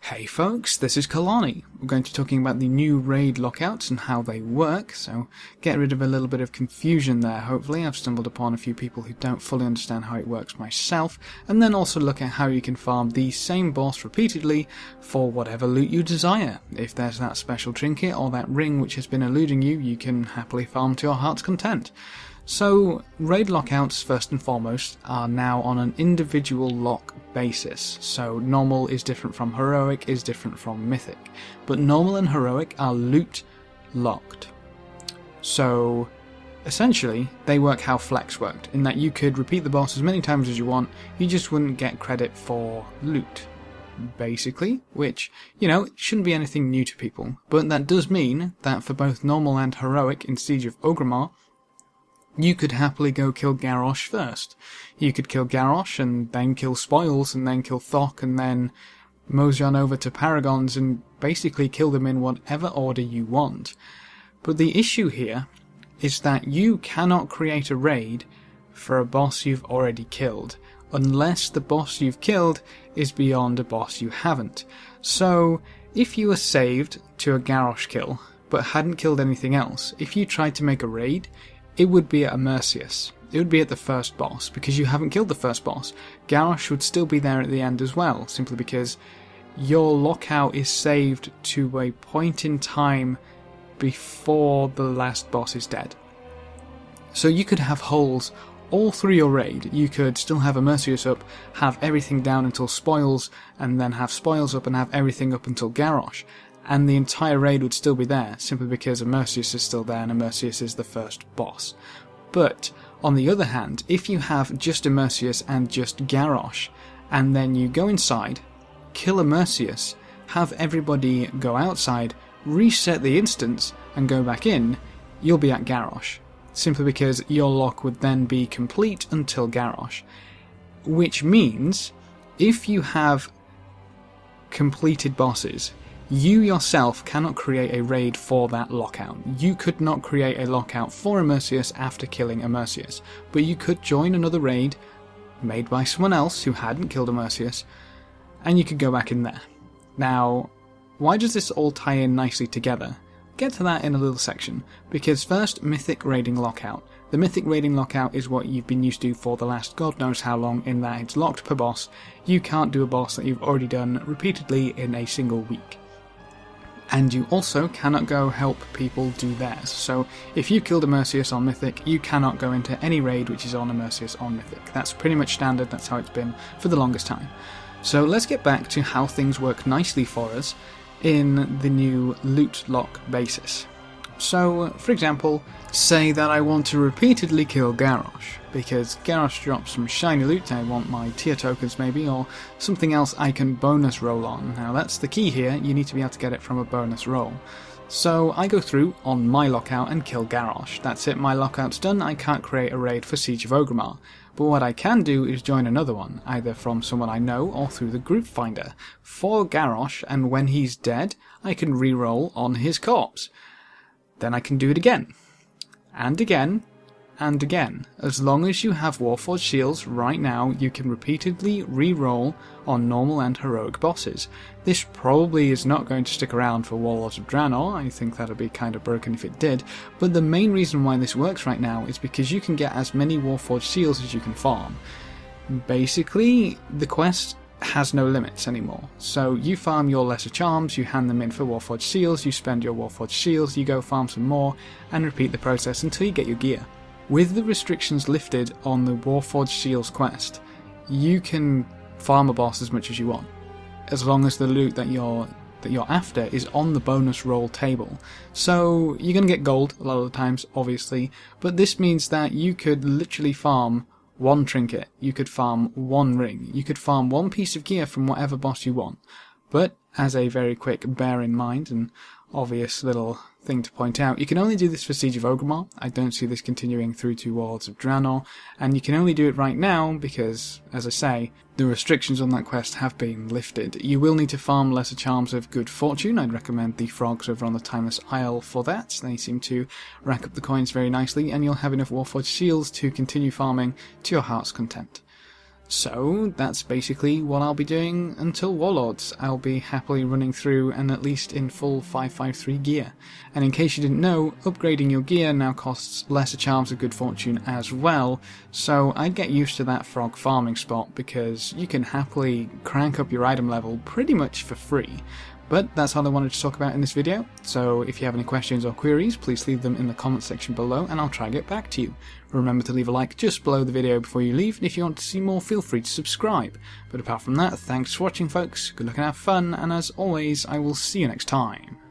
Hey folks, this is Kalani. We're going to be talking about the new raid lockouts and how they work, so get rid of a little bit of confusion there hopefully. I've stumbled upon a few people who don't fully understand how it works myself, and then also look at how you can farm the same boss repeatedly for whatever loot you desire. If there's that special trinket or that ring which has been eluding you, you can happily farm to your heart's content. So, raid lockouts, first and foremost, are now on an individual lock basis. So, normal is different from heroic, is different from mythic. But normal and heroic are loot locked. So, essentially, they work how flex worked, in that you could repeat the boss as many times as you want, you just wouldn't get credit for loot, basically, which, shouldn't be anything new to people. But that does mean that for both normal and heroic in Siege of Orgrimmar, you could happily go kill Garrosh first. You could kill Garrosh and then kill Spoils and then kill Thok and then mosey on over to Paragons and basically kill them in whatever order you want. But the issue here is that you cannot create a raid for a boss you've already killed, unless the boss you've killed is beyond a boss you haven't. So, if you were saved to a Garrosh kill, but hadn't killed anything else, if you tried to make a raid, it would be at a Mercius. It would be at the first boss, because you haven't killed the first boss. Garrosh would still be there at the end as well, simply because your lockout is saved to a point in time before the last boss is dead. So you could have holes all through your raid. You could still have a Mercius up, have everything down until Spoils, and then have Spoils up and have everything up until Garrosh. And the entire raid would still be there, simply because a Mercius is still there and a Mercius is the first boss. But, on the other hand, if you have just a Mercius and just Garrosh, and then you go inside, kill a Mercius, have everybody go outside, reset the instance, and go back in, you'll be at Garrosh. Simply because your lock would then be complete until Garrosh. Which means, if you have completed bosses, you yourself cannot create a raid for that lockout. You could not create a lockout for a Mercius after killing a Mercius, but you could join another raid made by someone else who hadn't killed a Mercius, and you could go back in there. Now, why does this all tie in nicely together? Get to that in a little section, because first, Mythic Raiding Lockout. The Mythic Raiding Lockout is what you've been used to for the last god knows how long, in that it's locked per boss. You can't do a boss that you've already done repeatedly in a single week. And you also cannot go help people do theirs. So if you killed a Mercius on Mythic, you cannot go into any raid which is on a Mercius on Mythic. That's pretty much standard, that's how it's been for the longest time. So let's get back to how things work nicely for us in the new loot lock basis. So, for example, say that I want to repeatedly kill Garrosh, because Garrosh drops some shiny loot, I want my tier tokens maybe, or something else I can bonus roll on. Now that's the key here, you need to be able to get it from a bonus roll. So I go through on my lockout and kill Garrosh. That's it, my lockout's done, I can't create a raid for Siege of Orgrimmar. But what I can do is join another one, either from someone I know or through the group finder, for Garrosh, and when he's dead, I can reroll on his corpse. Then I can do it again, and again, and again. As long as you have Warforged Shields right now, you can repeatedly re-roll on normal and heroic bosses. This probably is not going to stick around for Warlords of Draenor, I think that'd be kind of broken if it did, but the main reason why this works right now is because you can get as many Warforged Shields as you can farm. Basically, the quest has no limits anymore. So you farm your lesser charms, you hand them in for Warforged Shields, you spend your Warforged Shields, you go farm some more, and repeat the process until you get your gear. With the restrictions lifted on the Warforged Shields quest, you can farm a boss as much as you want, as long as the loot that you're after is on the bonus roll table. So you're going to get gold a lot of the times, obviously, but this means that you could literally farm one trinket, you could farm one ring, you could farm one piece of gear from whatever boss you want. But, as a very quick bear in mind and obvious little thing to point out, you can only do this for Siege of Orgrimmar. I don't see this continuing through to Warlords of Draenor, and you can only do it right now because, as I say, the restrictions on that quest have been lifted. You will need to farm lesser charms of good fortune. I'd recommend the frogs over on the Timeless Isle for that. They seem to rack up the coins very nicely, and you'll have enough Warforged Shields to continue farming to your heart's content. So that's basically what I'll be doing until Warlords. I'll be happily running through and at least in full 553 gear. And in case you didn't know, upgrading your gear now costs lesser charms of good fortune as well, so I'd get used to that frog farming spot because you can happily crank up your item level pretty much for free. But that's all I wanted to talk about in this video, so if you have any questions or queries, please leave them in the comment section below and I'll try to get back to you. Remember to leave a like just below the video before you leave, and if you want to see more, feel free to subscribe. But apart from that, thanks for watching folks, good luck and have fun, and as always, I will see you next time.